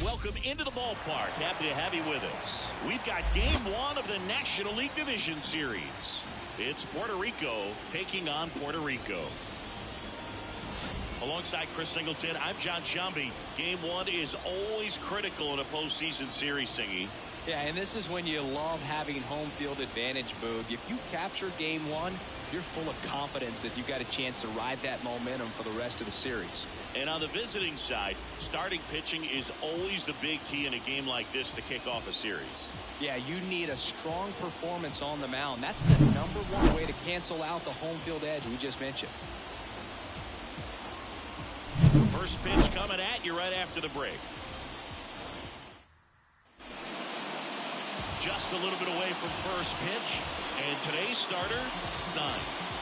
Welcome into the ballpark. Happy to have you with us. We've got game one of the National League Division Series. It's Puerto Rico taking on Puerto Rico. Alongside Chris Singleton, I'm John Shambi. Game one is always critical in a postseason series, Singy. Yeah, and this is when you love having home field advantage, Boog. If you capture game one, you're full of confidence that you've got a chance to ride that momentum for the rest of the series. And on the visiting side, starting pitching is always the big key in a game like this to kick off a series. Yeah, you need a strong performance on the mound. That's the #1 way to cancel out the home field edge we just mentioned. First pitch coming at you right after the break. Just a little bit away from first pitch. And today's starter, signs.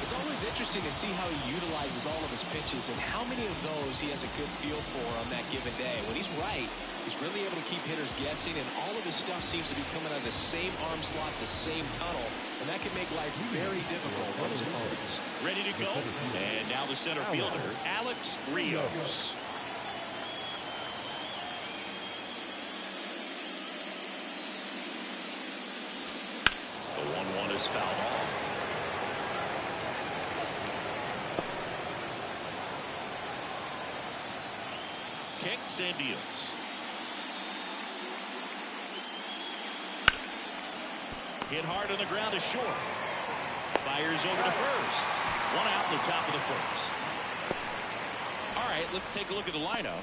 It's always interesting to see how he utilizes all of his pitches and how many of those he has a good feel for on that given day. When he's right, he's really able to keep hitters guessing, and all of his stuff seems to be coming out of the same arm slot, the same tunnel, and that can make life very difficult on his opponents. Ready to go? And now the center fielder, Alex Rios. The 1-1 is fouled off. Kicks and deals. Hit hard on the ground to short. Fires over to first. One out in the top of the first. All right, let's take a look at the lineup.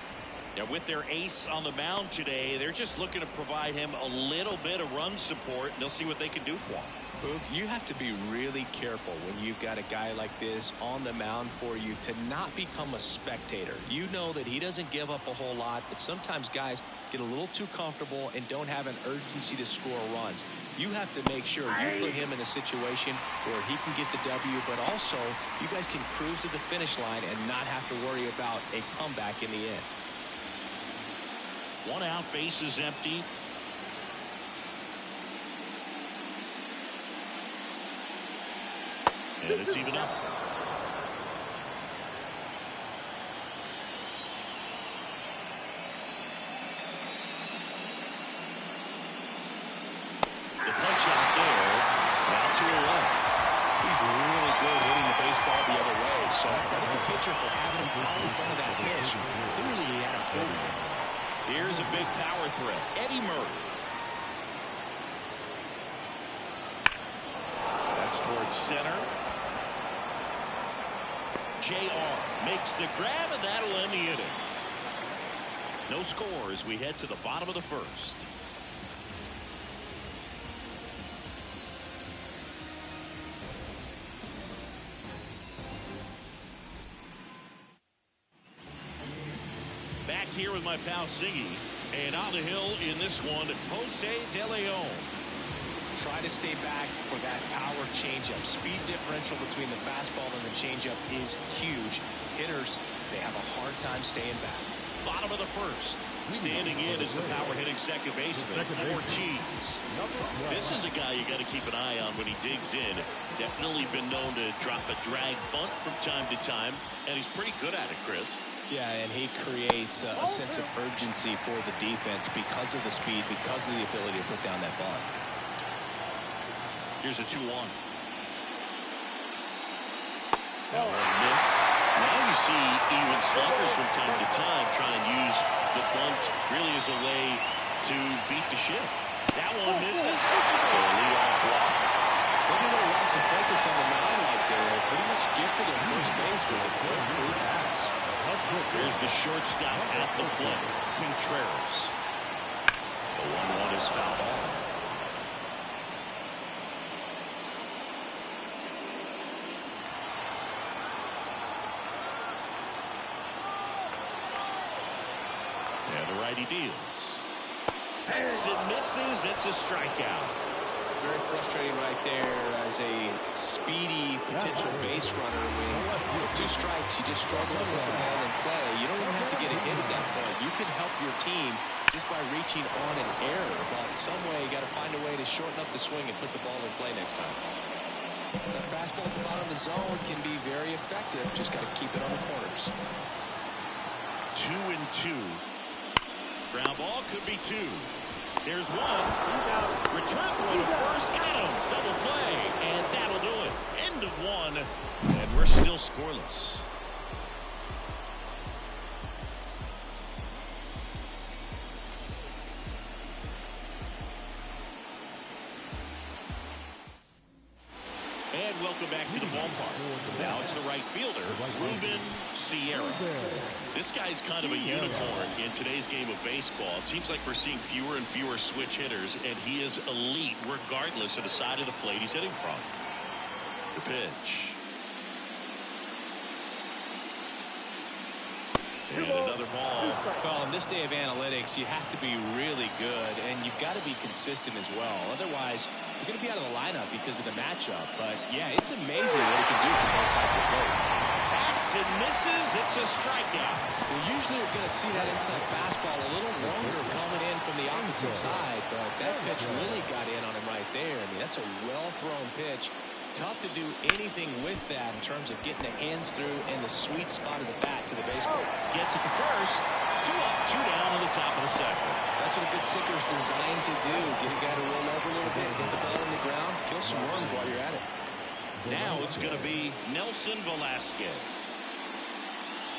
Now, with their ace on the mound today, they're just looking to provide him a little bit of run support, and they'll see what they can do for him. Boog, you have to be really careful when you've got a guy like this on the mound for you to not become a spectator. You know that he doesn't give up a whole lot, but sometimes guys get a little too comfortable and don't have an urgency to score runs. You have to make sure you put him in a situation where he can get the W, but also you guys can cruise to the finish line and not have to worry about a comeback in the end. One out, base is empty. And it's even up. The punch out there. Now to a left. He's really good hitting the baseball the other way. So credit the pitcher for having him out in front of that pitch. Clearly he had a good. Here's a big power threat. Eddie Murray. That's towards center. JR makes the grab, and that'll end the inning. No score as we head to the bottom of the first. Back here with my pal Siggy, and on the hill in this one, Jose De Leon. Try to stay back for that power changeup. Speed differential between the fastball and the changeup is huge. Hitters, they have a hard time staying back. Bottom of the first. Standing in is the power hitting second baseman, Ortiz. This is a guy you got to keep an eye on when he digs in. Definitely been known to drop a drag bunt from time to time, and he's pretty good at it, Chris. Yeah, and he creates a sense of urgency for the defense because of the speed, because of the ability to put down that bunt. Here's a 2-1. That one miss. Now you see even sluggers from time to time try and use the bunt really as a way to beat the shift. That one misses. So a leadoff walk. Maybe a little loss of focus on the mound like they're pretty much gifted at first base with a good move pass. There's the shortstop at the plate, Contreras. The 1-1 is fouled off. And the righty deals. Hits and misses. It's a strikeout. Very frustrating right there as a speedy potential base runner. With 2 strikes, you just struggle to put the ball in play. You don't even have to get a hit at that point. You can help your team just by reaching on an error. But some way, you got to find a way to shorten up the swing and put the ball in play next time. The fastball at the bottom of the zone can be very effective. Just got to keep it on the corners. 2-2. Ground ball could be two. There's one. Return throw to first. Got him. Double play. And that'll do it. End of one. And we're still scoreless. And welcome back to the ballpark. Now it's the right fielder, Ruben Sierra. This guy's kind of a unicorn in today's game of baseball. It seems like we're seeing fewer and fewer switch hitters, and he is elite regardless of the side of the plate he's hitting from. The pitch. And another ball. Well, in this day of analytics, you have to be really good, and you've got to be consistent as well. Otherwise, you're going to be out of the lineup because of the matchup. But, yeah, it's amazing what he can do from both sides of the plate. Backs and misses. It's a strikeout. Well, usually you're going to see that inside fastball a little longer coming in from the opposite side, but that pitch really got in on him right there. I mean, that's a well-thrown pitch. Tough to do anything with that in terms of getting the hands through and the sweet spot of the bat to the baseball. Gets it to first. 2 up, 2 down on the top of the second. That's what a good sinker's designed to do. Get a guy to roll over a little bit, hit the ball on the ground, kill some runs while you're at it. Now it's going to be Nelson Velasquez.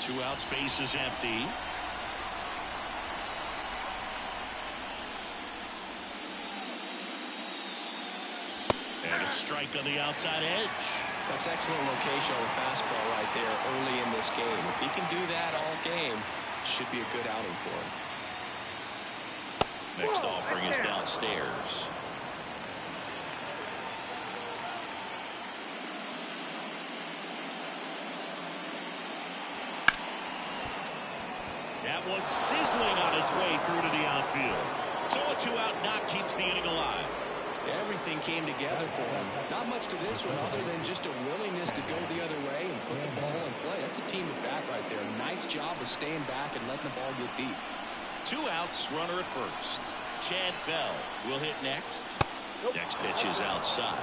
2 outs, base is empty. And a strike on the outside edge. That's excellent location on the fastball right there early in this game. If he can do that all game, should be a good outing for him. Next offering is downstairs. That one's sizzling on its way through to the outfield. So a 2-out knock keeps the inning alive. Everything came together for him. Not much to this one other than just a willingness to go the other way and put the ball in play. That's a team at bat right there. Nice job of staying back and letting the ball get deep. 2 outs, runner at first. Chad Bell will hit next. Next pitch is outside.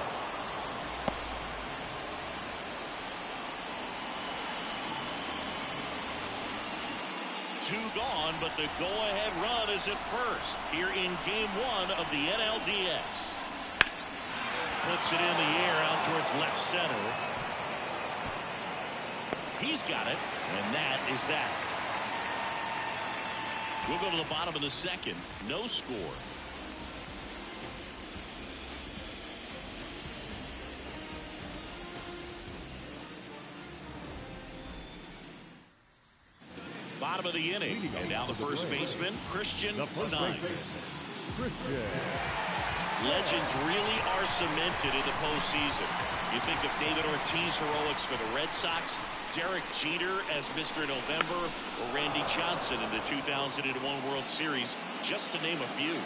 Two gone, but the go-ahead run is at first here in Game 1 of the NLDS. Puts it in the air out towards left center. He's got it, and that is that. We'll go to the bottom of the second. No score. Bottom of the inning, and now the first baseman, Christian Sainz. Legends really are cemented in the postseason. You think of David Ortiz heroics for the Red Sox, Derek Jeter as Mr. November, or Randy Johnson in the 2001 World Series, just to name a few.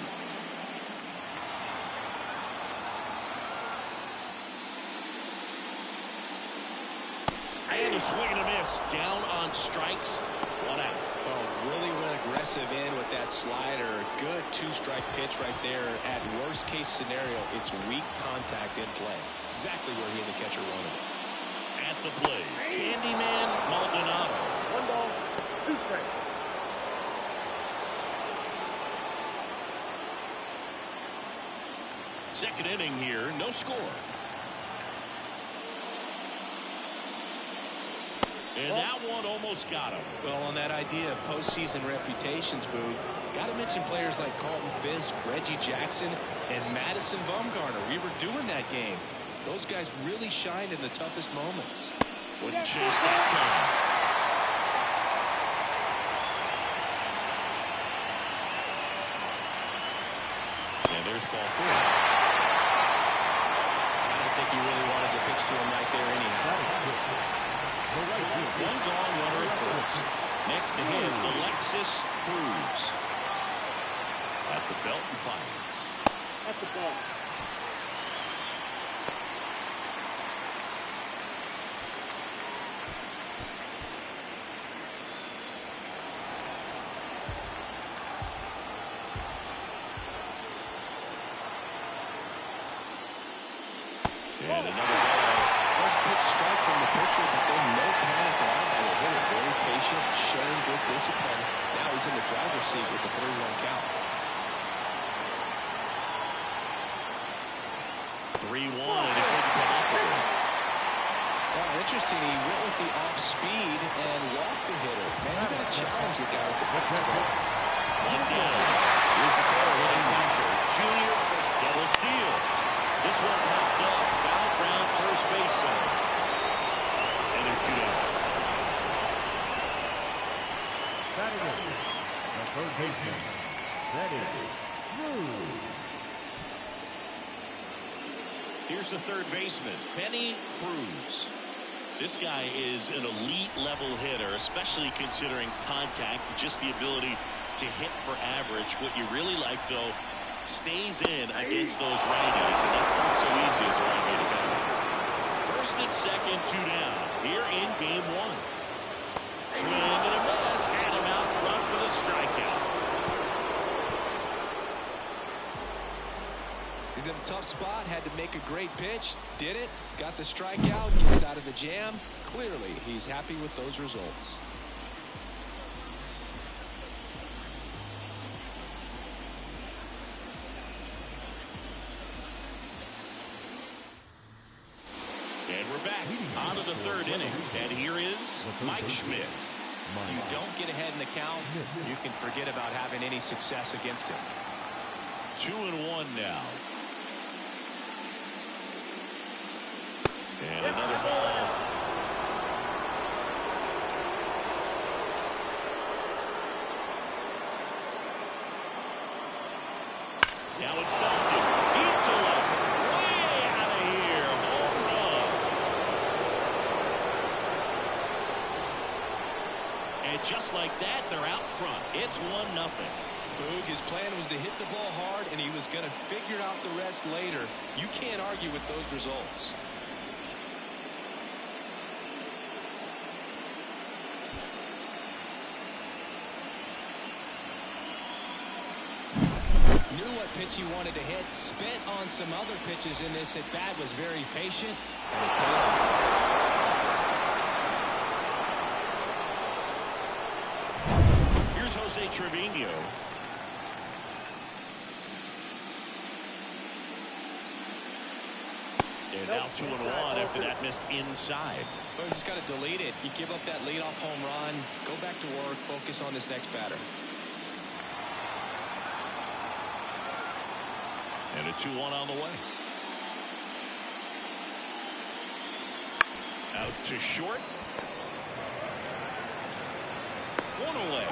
And a swing and a miss. Down on strikes. 1 out. Oh, really went aggressive in with that slider. Good 2-strike pitch right there. At worst case scenario, it's weak contact in play. Exactly where he and the catcher wanted it. At the plate, Candyman Maldonado. 1 ball, 2 strikes. Second inning here, no score. And that one almost got him. Well, on that idea of postseason reputations, Boo, got to mention players like Carlton Fisk, Reggie Jackson, and Madison Bumgarner. We were doing that game. Those guys really shined in the toughest moments. Wouldn't chase that time. And there's ball 4. I don't think he really wanted to pitch to him right there anyhow. 1 gone, runner at first. Next to him, Alexis Cruz. At the belt and fires. At the ball. And another ball. First pitch strike from the pitcher, but then no panic at all. They were very patient patient, showing good discipline. Now he's in the driver's seat with the 3-1 count. 3-1, and he couldn't come up with it. Well, interesting, he went with the off speed and walked the hitter. Man, you got to challenge the guy with the fastball. 1 down. Here's the player hitting pitcher. Junior, double steal. This one popped up. Foul ground first base side. And there's 2 down. Batting in, the third baseman, that is Cruz. Here's the third baseman, Penny Cruz. This guy is an elite level hitter, especially considering contact, just the ability to hit for average. What you really like, though, stays in against those righties, and that's not so easy as a right-handed batter. First and second, 2 down. Here in game 1. Swing and a miss, and him out front with a strikeout. He's in a tough spot, had to make a great pitch, did it, got the strikeout, gets out of the jam. Clearly, he's happy with those results. And we're back on to the third inning. And here is Mike Schmidt. If you don't get ahead in the count, you can forget about having any success against him. 2-1 now. And another ball. Now it's belted. Deep to left. Way out of here. Home run. And just like that, they're out front. It's 1-0. Boog, his plan was to hit the ball hard, and he was going to figure out the rest later. You can't argue with those results. Knew what pitch he wanted to hit, spit on some other pitches in this at bat, was very patient, and it paid off. Here's Jose Trevino. And now 2-1 after that missed inside. Well, you just got to delete it. You give up that leadoff home run, go back to work, focus on this next batter. And a 2-1 on the way. Out to short. 1 away.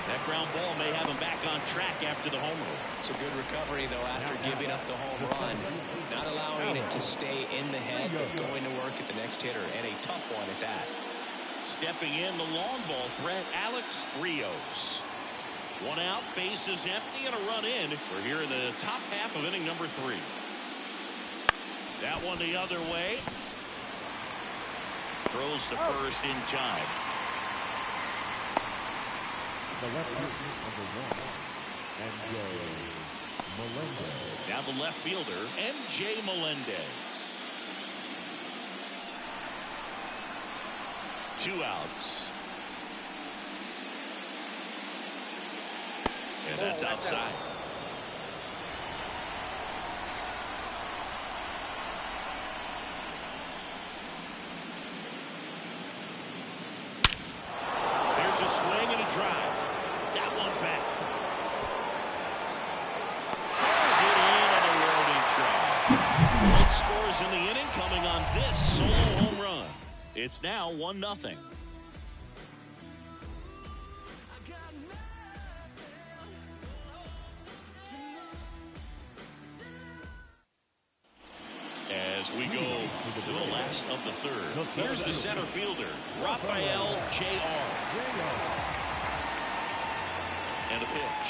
That ground ball may have him back on track after the homer. It's a good recovery, though, after giving up the home run. Not allowing it to stay in the head, but going to work at the next hitter, and a tough one at that. Stepping in, the long ball threat, Alex Rios. 1 out, base is empty, and a run in. We're here in the top half of inning number 3. That one the other way. Throws to first in time. The left fielder, number 1, MJ Melendez. Now the left fielder, MJ Melendez. 2 outs. And that's outside. There's a swing and a drive. That one back. Throws it in on a rolling drive. One scores in the inning coming on this solo home run. It's now 1-0. As we go to the last of the third. Here's the center fielder, Rafael J.R. And a pitch.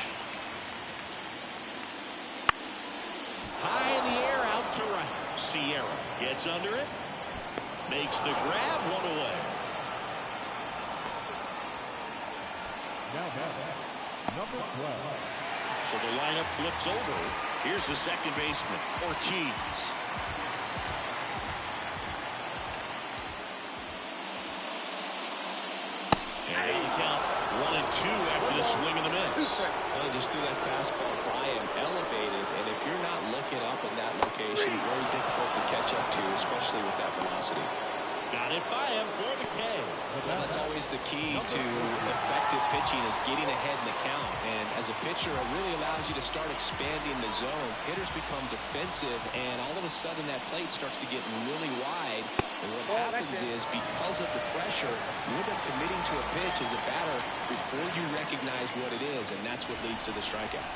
High in the air, out to right. Sierra gets under it. Makes the grab, 1 away. Now number 12. So the lineup flips over. Here's the second baseman, Ortiz. And now the count 1-2 after the swing and the miss. Well, just threw that fastball by him, elevated, and if you're not looking up in that location, very difficult to catch up to, especially with that velocity. Got it by him for the K. Well, that's always the key to effective pitching, is getting ahead in the count. And as a pitcher, it really allows you to start expanding the zone. Hitters become defensive, and all of a sudden that plate starts to get really wide. And what happens is, because of the pressure, you end up committing to a pitch as a batter before you recognize what it is, and that's what leads to the strikeout.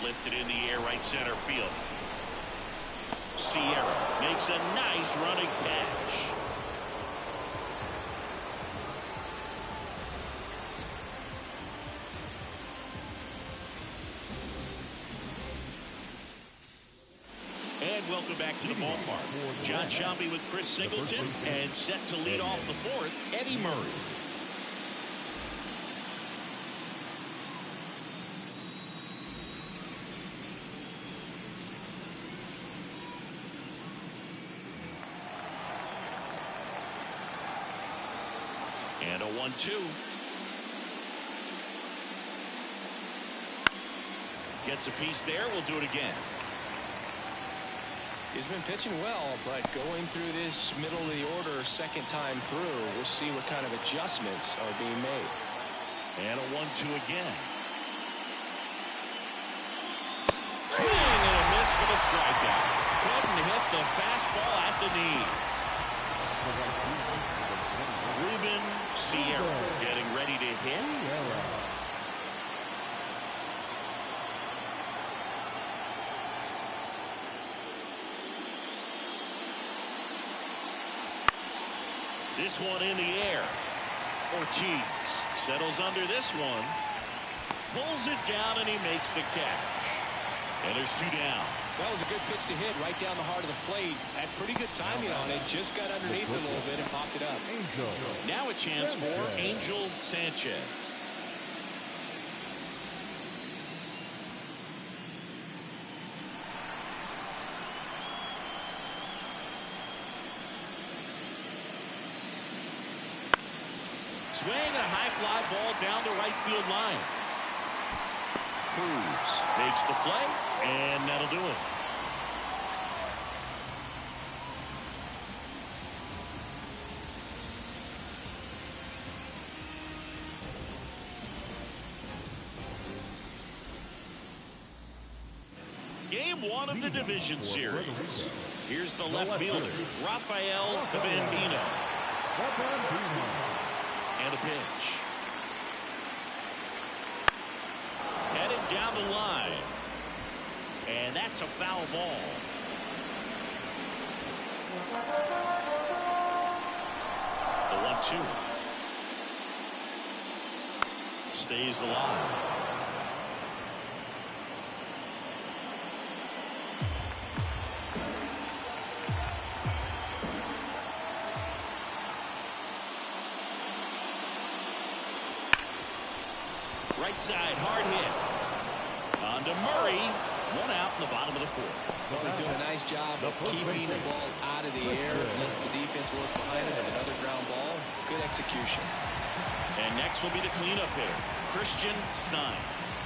Lifted in the air, right center field. Sierra makes a nice running catch. And welcome back to the ballpark. John Shelby with Chris Singleton, and set to lead off the fourth, Eddie Murray. And a 1-2. Gets a piece there. We'll do it again. He's been pitching well, but going through this middle of the order second time through, we'll see what kind of adjustments are being made. And a 1-2 again. Swing and a miss for the strikeout. Couldn't hit the fastball at the knees. Ruben Sierra getting ready to hit. This one in the air. Ortiz settles under this one. Pulls it down and he makes the catch. And there's two down. That was a good pitch to hit right down the heart of the plate. Had pretty good timing on it. Just got underneath it a little bit and popped it up. Now a chance for Angel Sanchez. Swing a high fly ball down the right field line. Cruz makes the play, and that'll do it. Game one of the division series. Here's the left fielder, Rafael Bambino. And a pitch. Headed down the line. And that's a foul ball. The 1-2. Stays alive. Right side, hard hit. On to Murray. One out in the bottom of the fourth. Well, he's doing a nice job of keeping the ball out of the air. Lets the defense work behind it. Another ground ball. Good execution. And next will be the cleanup hitter, Christian Sainz.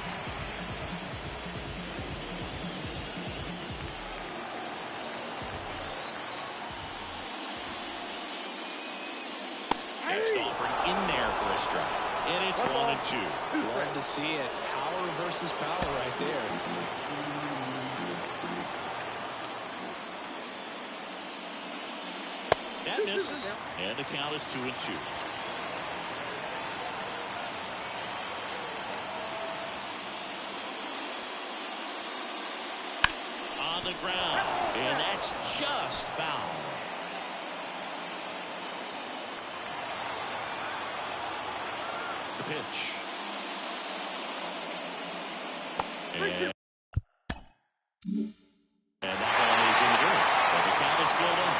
Next offering in there for a strike. And it's 1-2. Love to see it. Power versus power right there. That misses. And the count is 2-2. On the ground. And that's just foul. The pitch. And that one is in the dirt. But the count is filled up.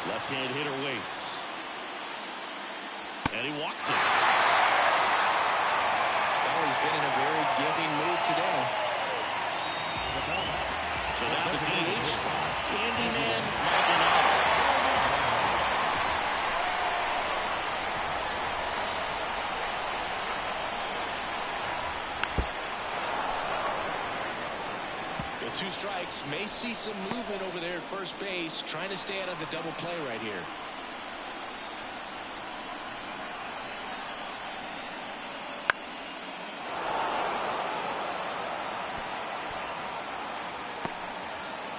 Left-hand hitter waits. And he walked it. Well, he's been in a very giving mood today. So now the DH spot, Candyman Maldonado. With 2 strikes, may see some movement over there at first base, trying to stay out of the double play right here.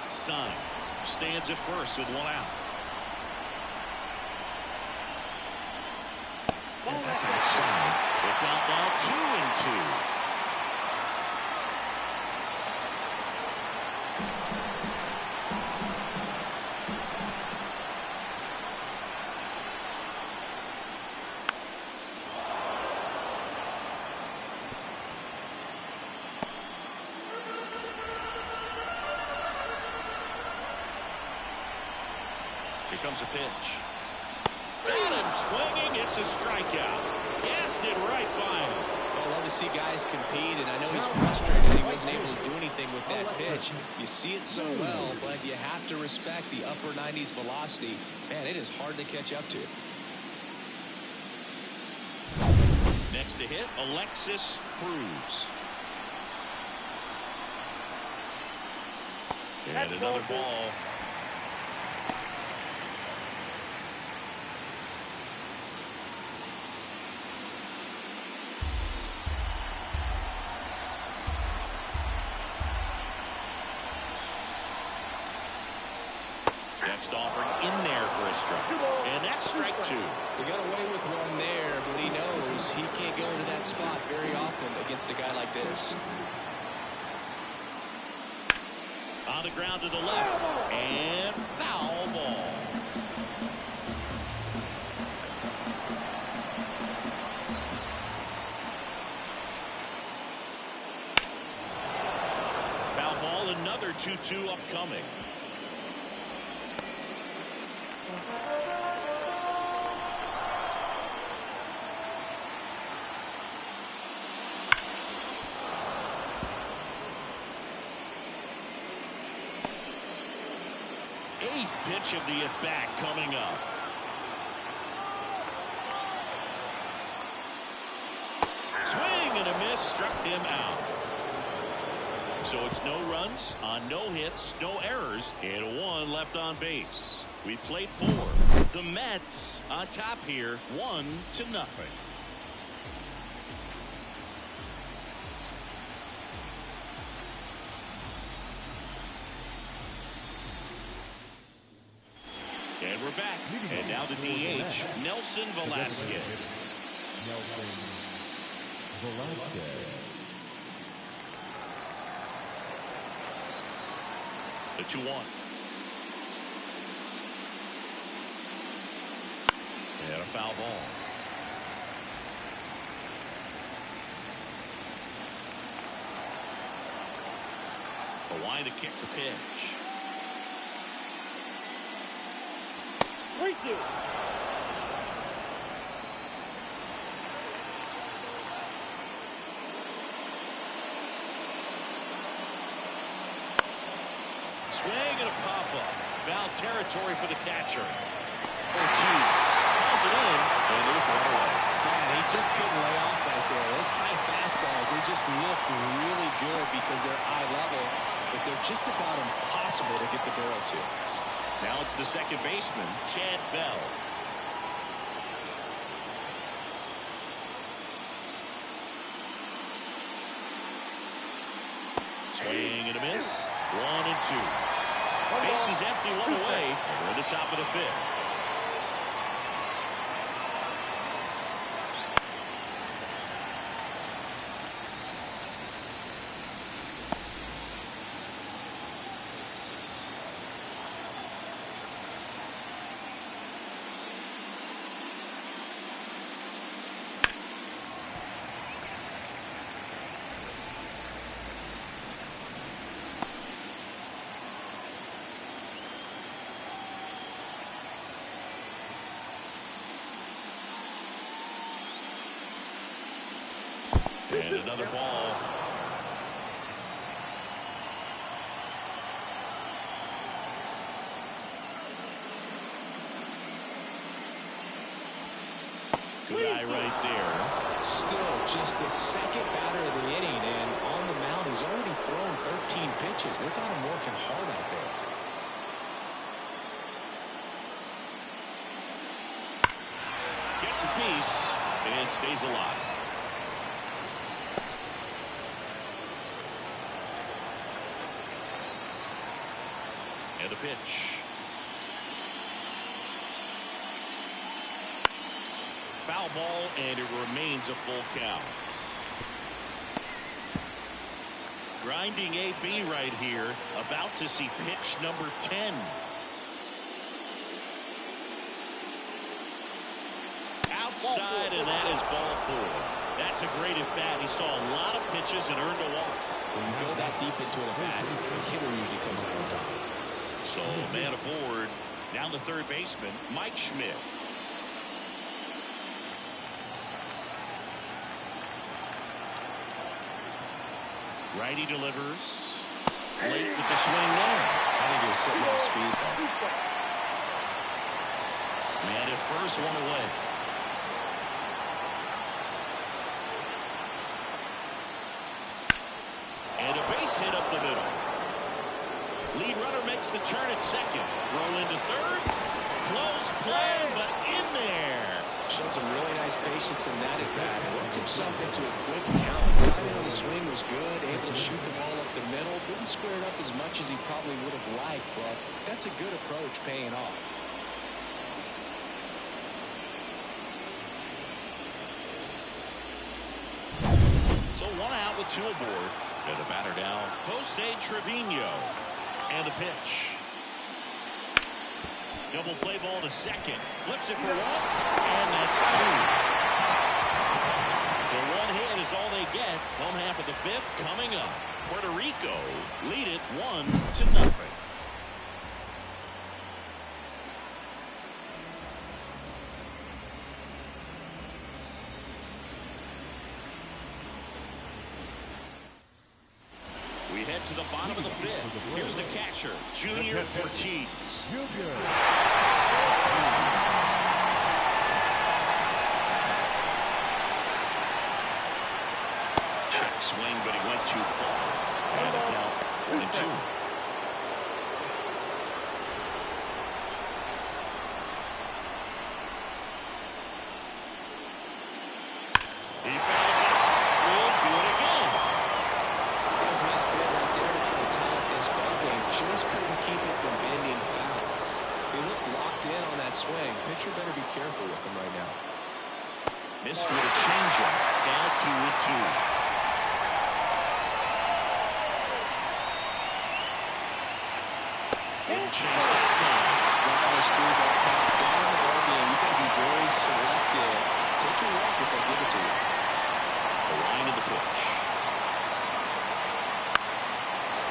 Signs stands at first with 1 out. Yeah, that's outside. With count now 2-2. Here comes a pitch. Got him swinging. It's a strikeout. Gassed it right by him. I love to see guys compete, and I know he's frustrated he wasn't able to do anything with that pitch. You see it so well, but you have to respect the upper 90s velocity. Man, it is hard to catch up to. Next to hit, Alexis Cruz. And another ball. Next offering in there for a strike. And that's strike 2. He got away with one there, but he knows he can't go into that spot very often against a guy like this. On the ground to the left. And foul ball. Foul ball, another 2-2 upcoming. Eighth pitch of the at-bat coming up. Swing and a miss, struck him out. So it's no runs on no hits, no errors, and 1 left on base. We played 4. The Mets on top here, 1-0. And we're back. And now the DH, Nelson Velasquez. Nelson Velasquez. The 2-1. And a foul ball. Hawaii to kick the pitch. 3-2. Swing and a pop-up. Foul territory for the catcher. Ortiz calls it in, and there's 1 away. Man, he just couldn't lay off right there. Those high fastballs, they just look really good because they're eye level, but they're just about impossible to get the barrel to. Now it's the second baseman, Chad Bell. Swing and a miss. 1-2. Base is empty, 1 away. We're at the top of the 5th. And another ball. Good eye right there. Still just the second batter of the inning, and on the mound he's already thrown 13 pitches. They've got him working hard out there. Gets a piece and stays alive. And a pitch. Foul ball, and it remains a full count. Grinding AB right here, about to see pitch number 10. Outside, and that is ball 4. That's a great at bat. He saw a lot of pitches and earned a walk. When you go that deep into an at bat, the hitter usually comes out on top. So man aboard. Down the third baseman, Mike Schmidt. Righty delivers. Late with the swing there. I think he was sitting off speed though. Man at first, one away. And a base hit up the middle. Lead runner makes the turn at second. Roll into third. Close play, but in there. Showed some really nice patience in that at bat and worked himself into a good count. Timing on the swing was good, able to shoot the ball up the middle. Didn't square it up as much as he probably would have liked, but that's a good approach paying off. So one out with two aboard. And the batter now, Jose Trevino. And the pitch. Double play ball to second. Flips it for one. And that's 2. So one hit is all they get. Home half of the 5th coming up. Puerto Rico lead it 1-0. We head to the bottom of the 5th. Here's the catcher, Junior Ortiz. Check swing, but he went too far. And the count 1-2. He fouls it. We'll do it again. That was a nice play right there to try to tie up this ball game. Just couldn't keep it from bending foul. He looked locked in on that swing. Pitcher better be careful with him right now. Missed with a changeup. Now 2-2. Didn't chase that time. Guys through that count down the ball game. You got to be very selective. Take your walk if they give it to you. The line of the pitch.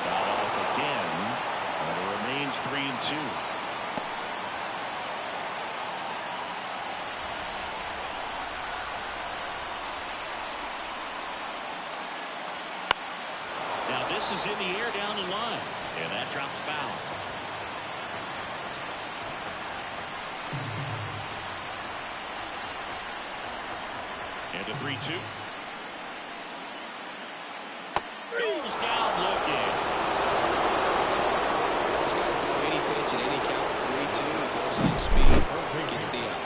Got off again. And it remains 3-2. Now this is in the air down the line. And that drops foul. And the 3-2. Goes down looking. He's got to throw any pitch at any count. 3-2. He goes off speed. Gets the out.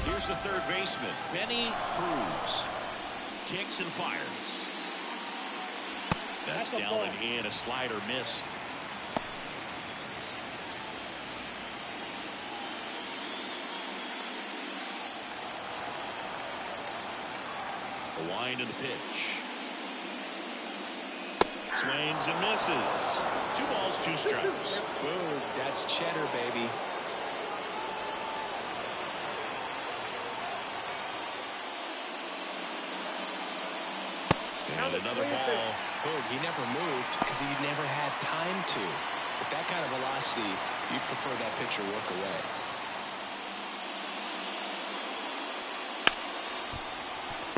Here's the third baseman, Benny Cruz. Kicks and fires. That's down and in. A slider missed. The wind and the pitch. Swings and misses. 2 balls, 2 strikes. Boom. That's cheddar, baby. And another ball. Boog, he never moved because he never had time to. With that kind of velocity, you'd prefer that pitcher work away.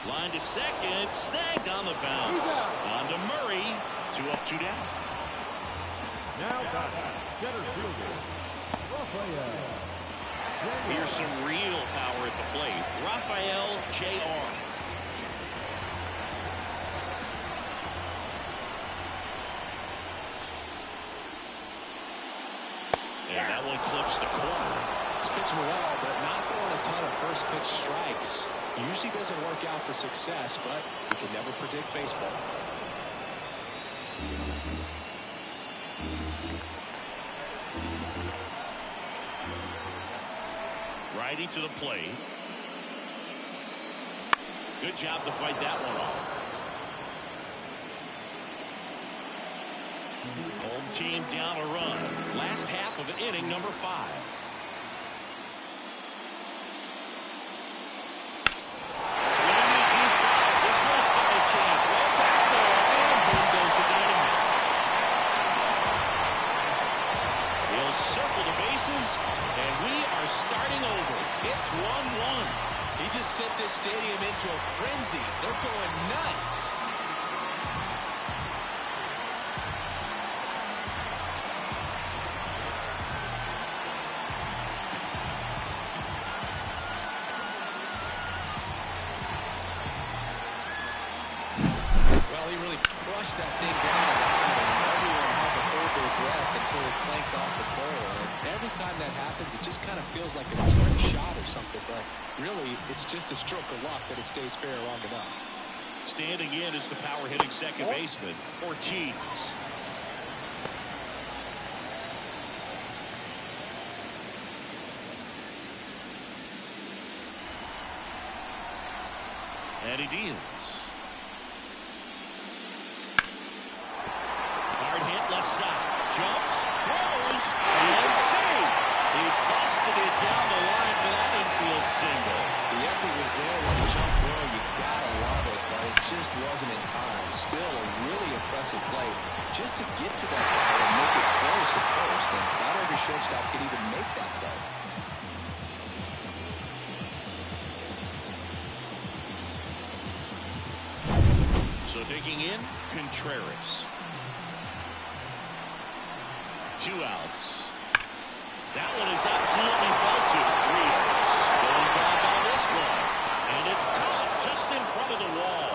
Line to second. Snagged on the bounce. On to Murray. 2 up, 2 down. Now back, center fielder, Rafael. Here's some real power at the plate. Rafael Jr. And that one clips the corner. He's pitching well, but not throwing a ton of first pitch strikes. Usually doesn't work out for success, but you can never predict baseball. Righty to the plate. Good job to fight that one off. Home team down a run. Last half of inning number 5. This one's got a chance. Well back there, and boom goes the dynamite. He'll circle the bases, and we are starting over. It's 1-1. He just sent this stadium into a frenzy. They're going nuts. Well, he really crushed that thing down the line, and everyone had to hold their breath until it clanked off the pole. And every time that happens, it just kind of feels like a trick shot or something, but really, it's just a stroke of luck that it stays fair long enough. Standing in is the power-hitting second baseman, Ortiz. And he deals. Hard hit left side. Jumps, throws, and save. He busted it down the line for that infield single. The effort was there with the jump throw. You gotta love it, but it just wasn't in time. Still a really impressive play just to get to that ball and make it close at first. And not every shortstop can even make that play. So digging in, Contreras. 2 outs. That one is absolutely belted. Rios going back on this one. And it's caught just in front of the wall.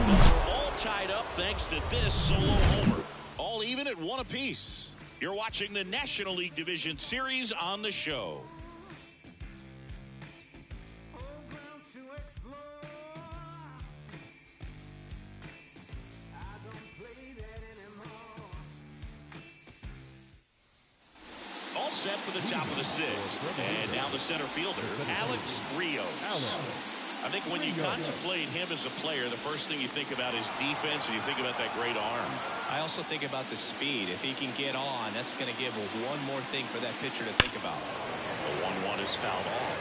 They're all tied up thanks to this solo homer. All even at 1 apiece. You're watching the National League Division Series on the show. Set for the top of the 6th, and now the center fielder, Alex Rios. I think when you contemplate him as a player, the first thing you think about is defense, and you think about that great arm. I also think about the speed. If he can get on, that's going to give one more thing for that pitcher to think about. The 1-1 is fouled off.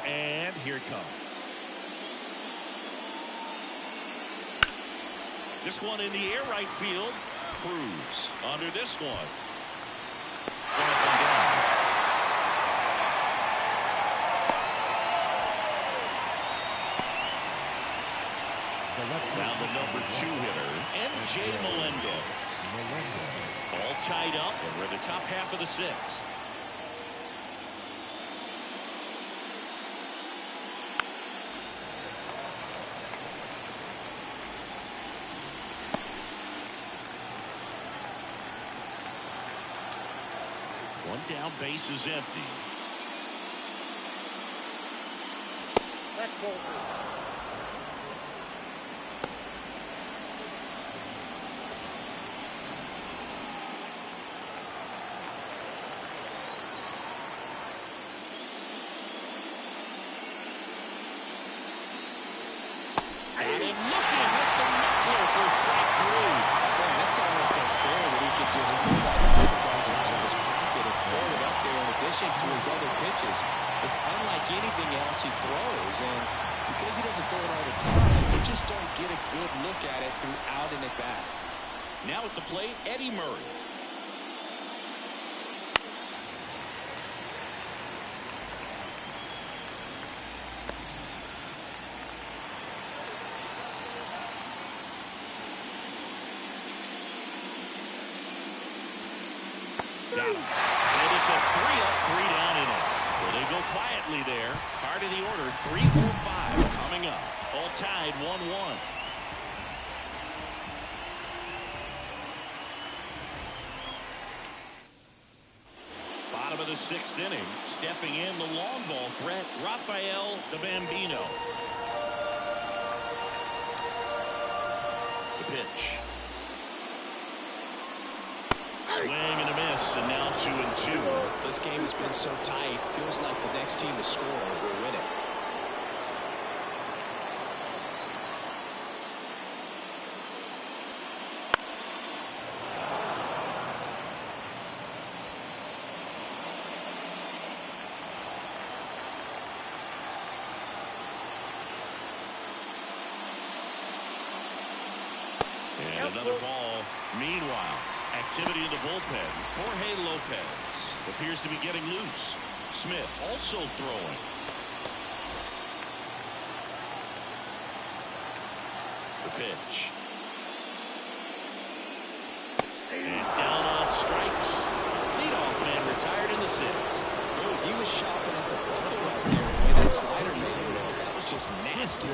And here it comes. This one in the air right field. Cruz under this one. Now the number 2 hitter, M.J. Melendez. All tied up, and we're in the top half of the 6th. Down, base is empty. Back ball. And looking at the knuckler for strike 3. That's almost unfair that he could just put that out of his pocket and throw it up there in addition to his other pitches. It's unlike anything else he throws, and because he doesn't throw it all the time, you just don't get a good look at it throughout an at-bat. Now at the plate, Eddie Murray. Got him. And it's a 3-up, 3-down inning. So they go quietly there. Part of the order, 3, 4, 5 coming up. All tied 1-1. Bottom of the 6th inning. Stepping in the long ball threat, Rafael the Bambino. The pitch. Swing and a miss, and now 2-2. This game has been so tight. Feels like the next team to score will win it. And another ball. Meanwhile, activity in the bullpen. Jorge Lopez appears to be getting loose. Smith also throwing. The pitch. And down on strikes. Leadoff man retired in the 6th. Oh, he was shopping at the bubble right there. The way that slider made him go, that was just nasty.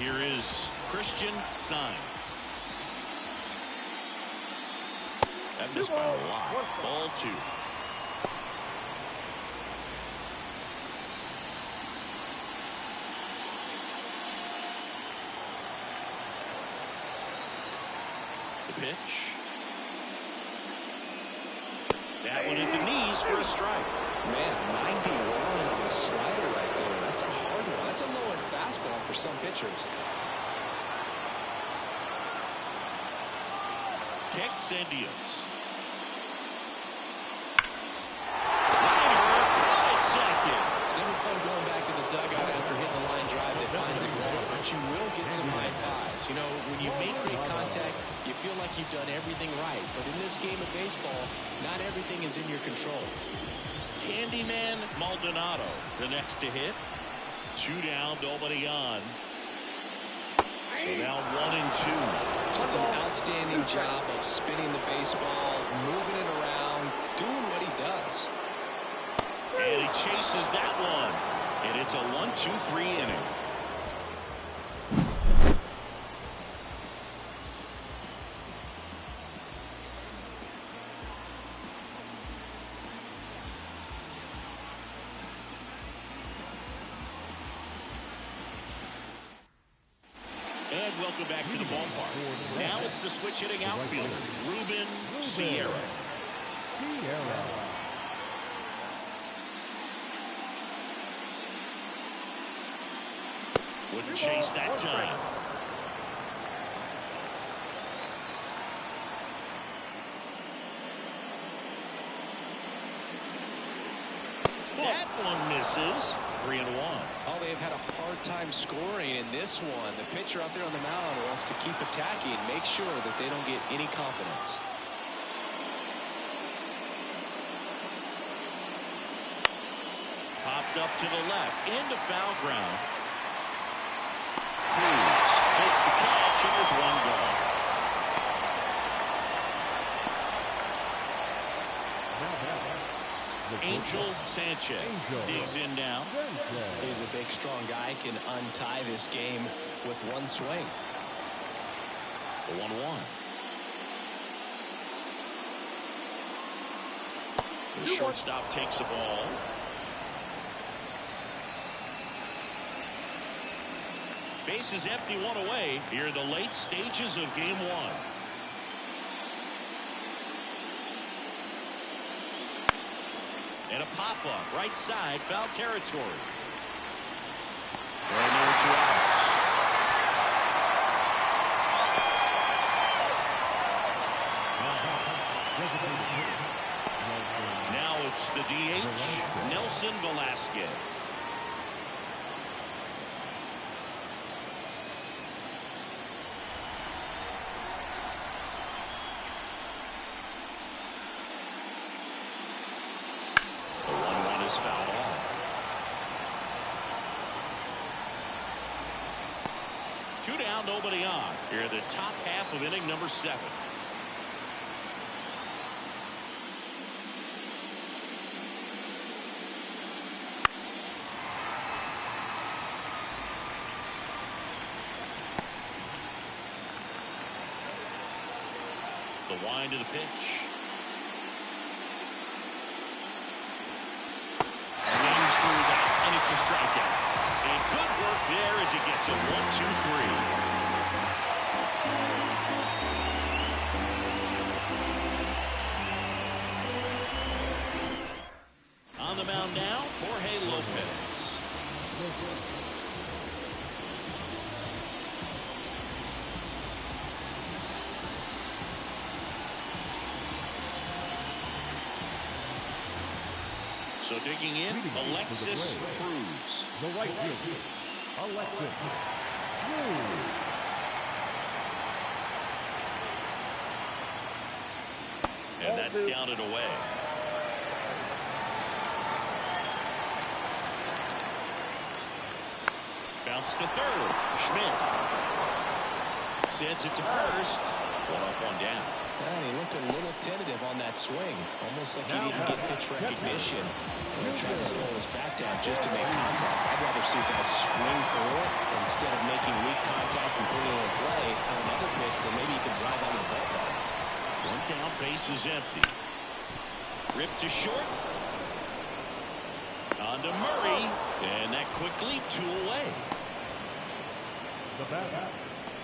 Here is Christian Sainz. That missed by a lot. Ball 2. The pitch. That one at the knees for a strike. Man, 91 on a slider right there. That's a hard one. That's a low-end fastball for some pitchers. Kicks and deals. It's never fun going back to the dugout after hitting a line drive that finds a goal, but you will get some high fives. You know, when you make great contact, you feel like you've done everything right. But in this game of baseball, not everything is in your control. Candyman Maldonado, the next to hit. 2 down, nobody on. So now 1-2. Just an outstanding job of spinning the baseball, moving it around, doing what he does. And he chases that one. And it's a 1-2-3 inning. And welcome back to the ballpark. Now it's the switch hitting outfielder, Ruben Sierra. Wouldn't chase that time. That one misses. 3-1. Oh, they've had a hard time scoring in this one. The pitcher out there on the mound wants to keep attacking, make sure that they don't get any confidence. Popped up to the left, into foul ground. Cruz takes the catch, and there's one gone. Angel Sanchez digs in now. He's a big, strong guy, can untie this game with one swing. The 1-1. The shortstop takes the ball. Bases empty, 1 away. Here are the late stages of game 1. And a pop-up, right side, foul territory. And there are 2 outs. Now it's the DH, Nelson Velasquez. now nobody on here in the top half of inning number 7. The wind of the pitch. Swings through that, and it's a strikeout. And good work there as he gets it 1-2-3. On the mound now, Jorge Lopez. So digging in, Alexis Cruz. The right fielder, Alexis Cruz. And that's down and away. Bounce to third. Schmidt sends it to first. 1 up, 1 down. And he looked a little tentative on that swing, almost like he didn't get pitch recognition. They're trying to slow his back down just to make contact. I'd rather see guys swing for it instead of making weak contact and putting it in play on another pitch where maybe you can drive on the ballpark. 1 down, base is empty. Ripped to short. On to Murray, and that quickly 2 away. The batter,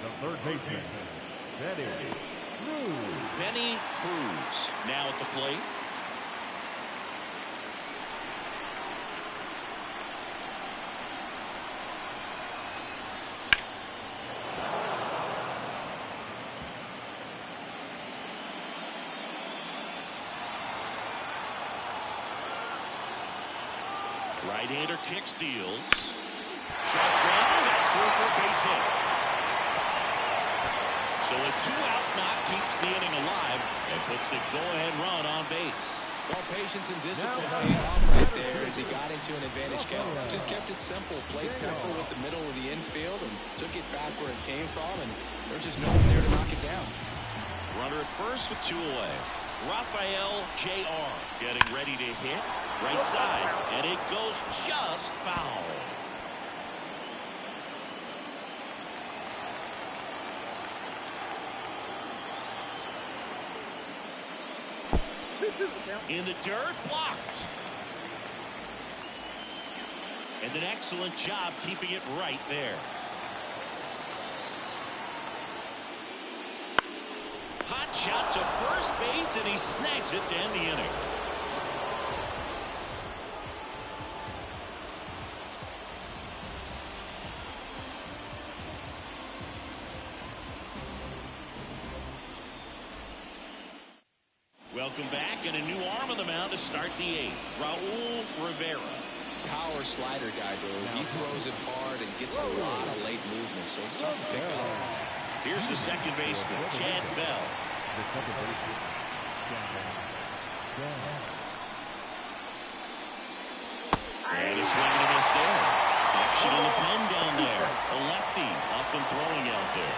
the third baseman, Benny Cruz. Benny Cruz now at the plate. Right-hander kicks, deals. Shot ground, that's through for a base hit. So a 2-out knock keeps the inning alive and puts the go-ahead run on base. Well, patience and discipline paid off right there as he got into an advantage count. Just kept it simple, played proper with the middle of the infield and took it back where it came from, and there's just no one there to knock it down. Runner at first with 2 away. Rafael Jr. getting ready to hit. Right side, and it goes just foul. In the dirt, blocked. And an excellent job keeping it right there. Hot shot to first base, and he snags it to end the inning. Welcome back, and a new arm on the mound to start the 8th. Raul Rivera. Power slider guy, bro. He throws it hard and gets a lot of late movement, so it's tough to pick up. Here's the second baseman, Chad Bell. The second baseman, And a swing and a miss there. Action in the pen down there. A lefty up and throwing out there.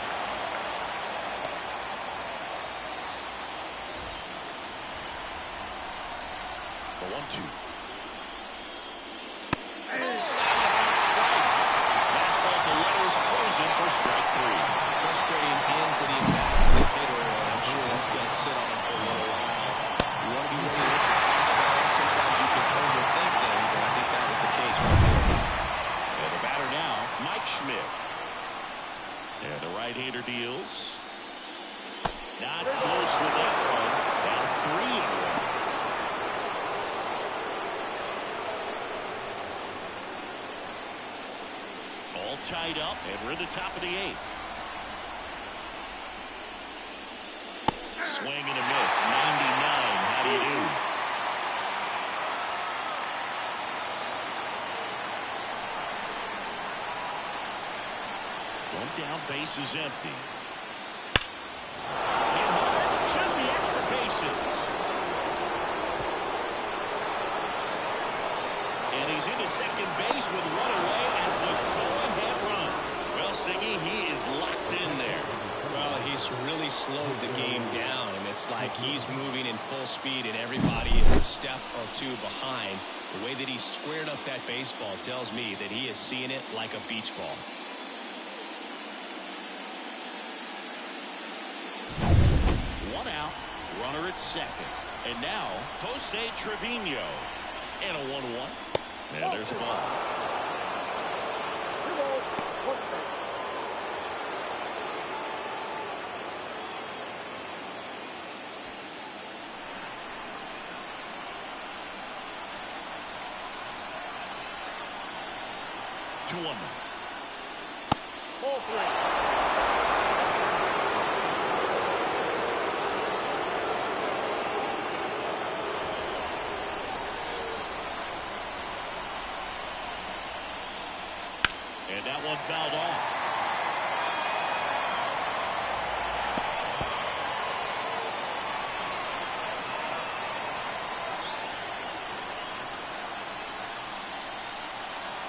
The 1-2. Strikes. Fastball to letters frozen for strike 3. Frustrating into the impact hitter, and I'm sure that's going to sit on him for a little while. You want to be ready to hit the fastball. Sometimes you can overthink things, and I think that was the case right there. And the batter now, Mike Schmidt. And the right-hander deals. Not close with that one. Now 3 in a row. All tied up, and we're at the top of the 8th. Swing and a miss. 99. How do you do? One down, base is empty. Hit hard, shouldn't be extra bases. And he's into second base with 1 away as the go-ahead run. Well, Siggy, he is locked in there. Well, he's really slowed the game down, and it's like he's moving in full speed, and everybody is a step or two behind. The way that he squared up that baseball tells me that he is seeing it like a beach ball. One out, runner at second. And now, Jose Trevino. And a 1-1. And there's a ball. 2-1. Ball 3. And that one fouled off.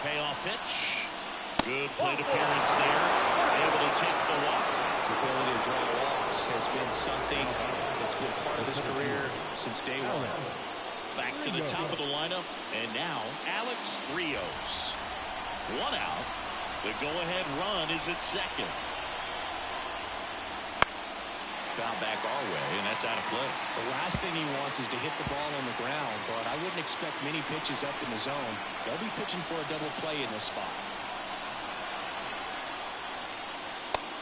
Payoff pitch. Good plate appearance there. Able to take the walk. His ability to draw walks has been something that's been part of his career since day one. Back to the top of the lineup. And now Alex Rios. One out. The go-ahead run is at second. Foul back our way, and that's out of play. The last thing he wants is to hit the ball on the ground, but I wouldn't expect many pitches up in the zone. They'll be pitching for a double play in this spot.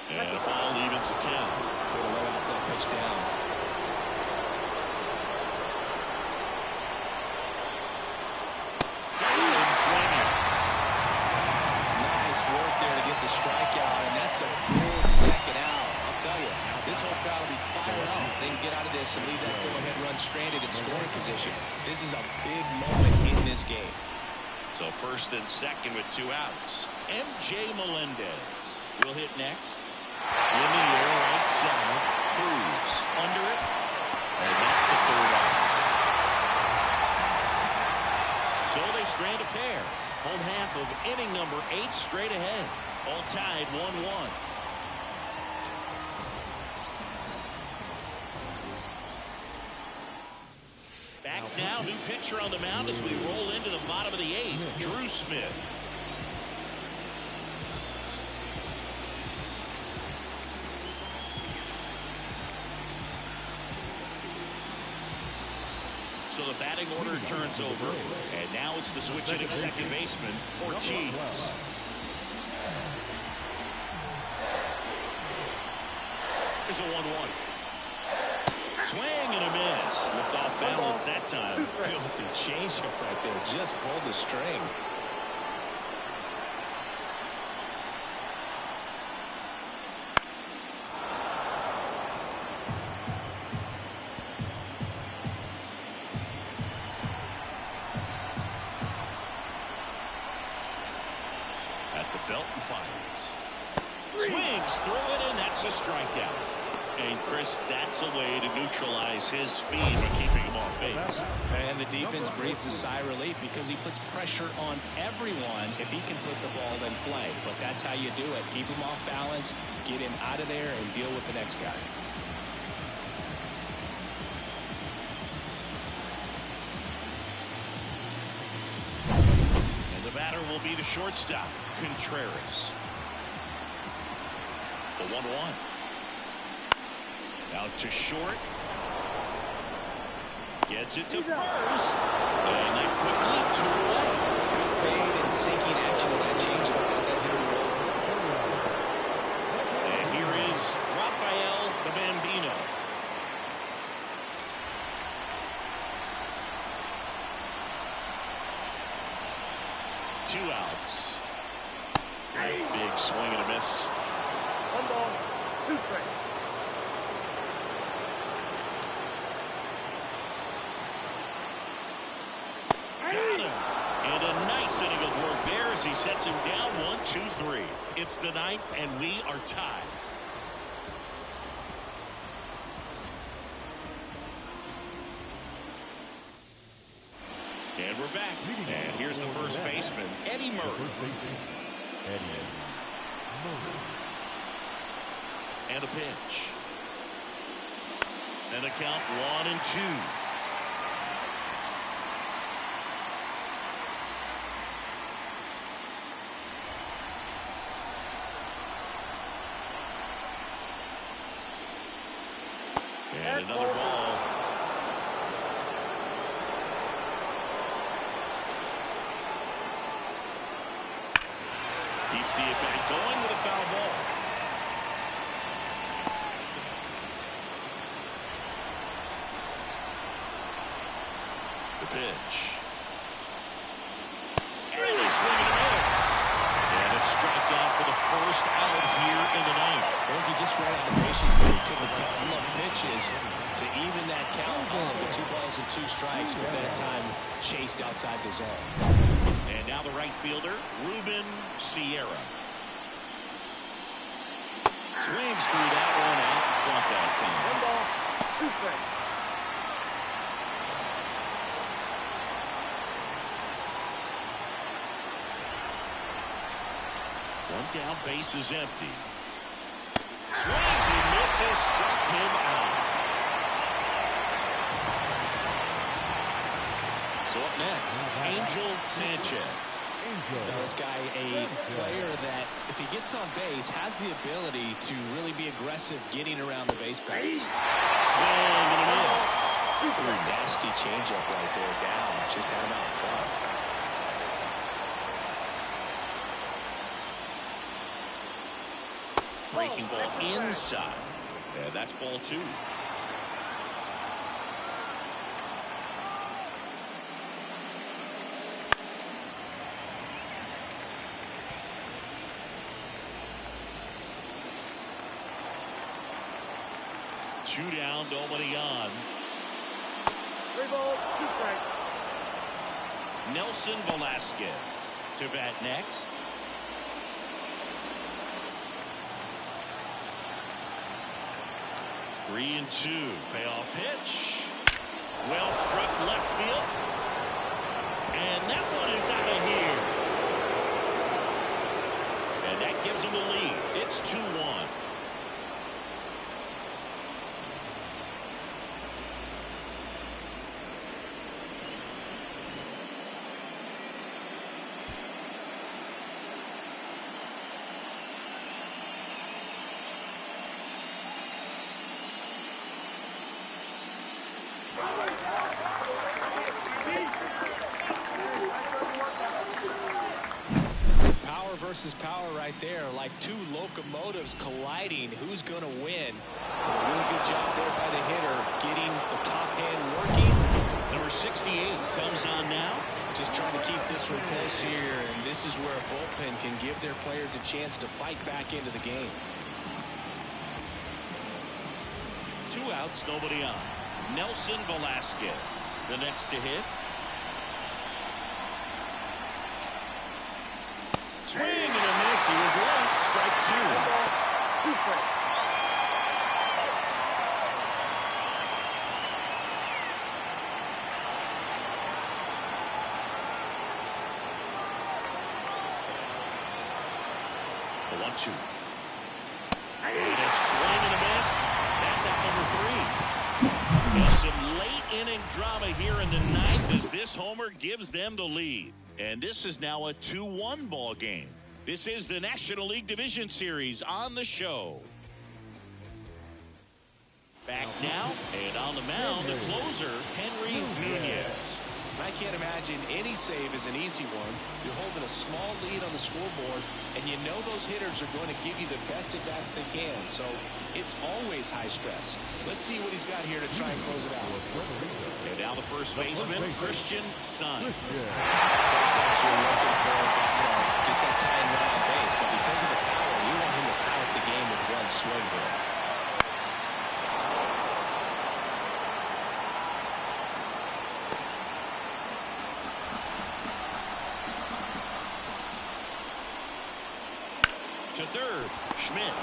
And the ball evens the count. Way to lay out that pitch down. Nice work there to get the strikeout, and that's a big second out. I'll tell you, this whole crowd will be fired up. They can get out of this and leave that go-ahead run stranded in scoring position. This is a big moment in this game. So first and second with 2 outs. MJ Melendez will hit next. In the air, right center. Cruz under it. And that's the 3rd out. So they strand a pair. Home half of inning number 8 straight ahead. All tied 1-1. Back now, new pitcher on the mound as we roll into the bottom of the 8th. Drew Smith. So the batting order turns over, and now it's the switch hitting second baseman, Ortiz. There's a 1-1. Swing and a miss. Looked off balance that time. Filthy changeup right there. Just pulled the string. At the belt and fires. Swings through it, and that's a strikeout. And Chris, that's a way to neutralize his speed by keeping him off base. And the defense breathes a sigh of relief because he puts pressure on everyone if he can put the ball in play. But that's how you do it. Keep him off balance, get him out of there, and deal with the next guy. And the batter will be the shortstop, Contreras. The 1-1. Out to short. Gets it to first. And then quickly 2 away. Good fade and sinking action of that changeup. Got that hitter rolling. And here is Rafael the Bambino. Two outs. Big swing and a miss. 1 ball, 2 strikes. And a nice inning of work there as he sets him down 1-2-3. It's the 9th, and we are tied. And we're back. And here's the first baseman, Eddie Murray. And a pitch. And a count 1-2. And another ball. Keeps the at-bat going with a foul ball. The pitch. And a swing and a miss. And a strikeout for the first out here in the ninth. Well, he just ran out of patience there. He took a couple of pitches to even that count on with 2 balls and 2 strikes, but that time chased outside the zone. And now the right fielder, Ruben Sierra. Swings through that one out front that time. 1 ball, 2 strikes. One down, base is empty. Swings and misses, struck him out. So up next, Angel Sanchez. Now, this guy, a player that, if he gets on base, has the ability to really be aggressive getting around the base paths. Swing and a miss. Ooh, nasty changeup right there, down. Just had him out front. Breaking ball inside. Yeah, that's ball 2. Two down, nobody on. 3 balls, 2 strikes. Nelson Velasquez to bat next. Three and 2. Payoff pitch. Well struck left field. And that one is out of here. And that gives him the lead. It's 2-1. Power versus power right there, like 2 locomotives colliding. Who's going to win? A really good job there by the hitter, getting the top hand working. Number 68 comes on now. Just trying to keep this one close here, and this is where a bullpen can give their players a chance to fight back into the game. 2 outs, nobody on. Nelson Velasquez, the next to hit. Swing and a miss. He was late. Strike 2. 1 ball, 2 strikes. The 1-2. And a swing and a miss. That's out number 3. And some late inning drama here in the ninth as this homer gives them the lead. And this is now a 2-1 ball game. This is the National League Division Series on the show. Back now, and on the mound, the closer, Henry Nunez. I can't imagine any save is an easy one. You're holding a small lead on the scoreboard, and you know those hitters are going to give you the best at-bats they can. So it's always high stress. Let's see what he's got here to try and close it out. And now the first baseman, Christian Sun. That's actually looking for get that tying run on base, but because of the power, you want him to tie up the game with 1 swing here. To third, Schmidt.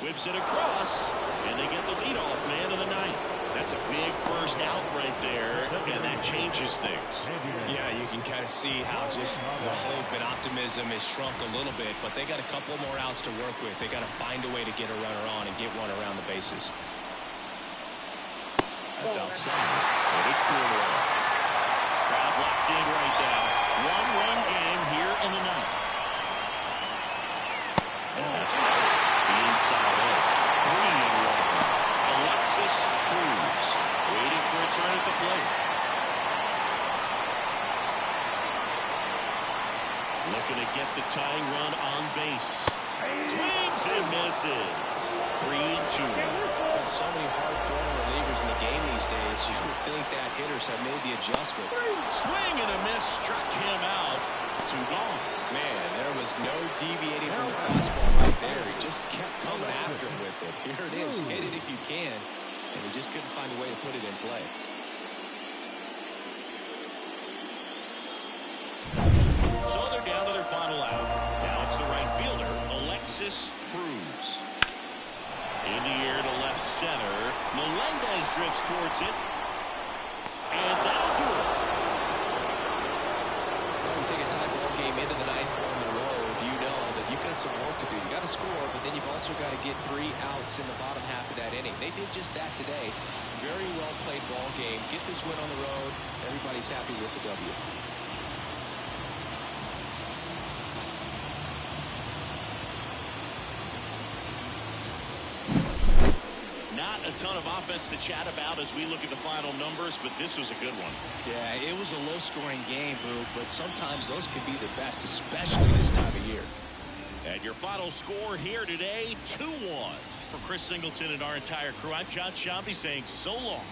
Whips it across, and they get the leadoff man of the ninth. That's a big first out right there, and that changes things. Yeah, you can kind of see how just the hope and optimism has shrunk a little bit, but they got a couple more outs to work with. They got to find a way to get a runner on and get one around the bases. That's outside, but it's 2 in a row. Crowd locked in right now. 1-1 game here in the ninth. That's the inside edge. 3 in a row. Alexis Cruz waiting for a turn at the plate. Looking to get the tying run on base. Swings and misses. 3-2. So many hard-throwing relievers in the game these days. You would think that hitters have made the adjustment. Swing and a miss struck him out. 2 gone. Man, there was no deviating from the fastball right there. He just kept coming after him with it. Here it is. Hit it if you can. And he just couldn't find a way to put it in play. So they're down to their final out. Now it's the right fielder, Alexis Cruz. In the air to left center. Melendez drifts towards it. And that'll do it. When you take a tie ball game into the ninth on the road, you know that you've got some work to do. You got to score, but then you've also got to get 3 outs in the bottom half of that inning. They did just that today. Very well played ball game. Get this win on the road. Everybody's happy with the W. Not a ton of offense to chat about as we look at the final numbers, but this was a good one. Yeah, it was a low-scoring game, Boo, but sometimes those can be the best, especially this time of year. And your final score here today, 2-1. For Chris Singleton and our entire crew, I'm John Shambi saying so long.